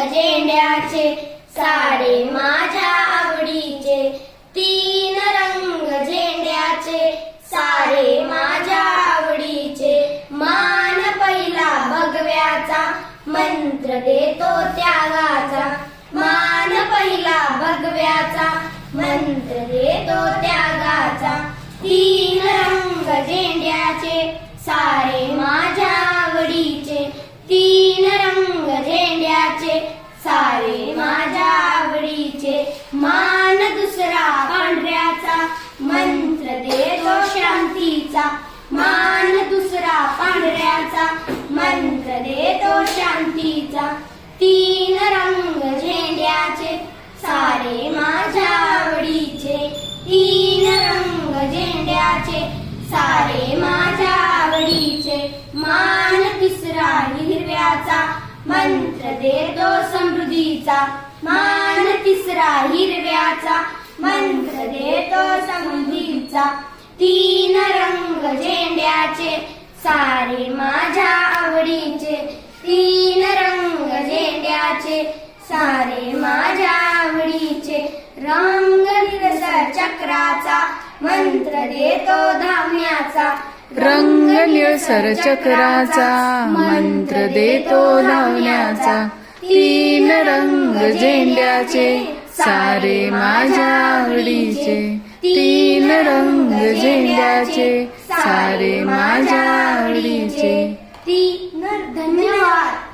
झेंड्याचे सारे माझ्या आवडीचे, तीन रंग झेंड्याचे सारे माझ्या आवडीचे, मान पहिला भगव्याचा मंत्र देतो त्यागाचा, मान पहिला भगव्याचा मंत्र देतो त्यागाचा, तीन रंग झेंड्याचे सारे माझ्या आवडीचे, तीन रंग झेंड्याचे सारे माझ्या आवडीचे, मान दुसरा पांढऱ्याचा मंत्र देतो शांतीचा, मान दुसरा पांढऱ्याचा मंत्र देतो शांतीचा, तीन रंग झेंड्याचे सारे माझ्या आवडीचे, तीन रंग झेंड्याचे सारे माझ्या आवडीचे, मान तिसरा हिरव्याचा मंत्र देतो समृद्धीचा, मान तिसरा हिरव्याचा मंत्र देतो समृद्धीचा, तीन रंग झेंड्याचे सारे माझ्या आवडीचे, तीन रंग झेंड्याचे सारे माझ्या आवडीचे, रंग निळसर चक्राचा मंत्र देतो धावण्याचा, रंग निळसर चक्राचा मंत्र देतो धावण्याचा, तीन रंग झेंड्याचे सारे माझ्या आवडीचे, तीन रंग झेंड्याचे सारे माझ्या आवडीचे. धन्यवाद.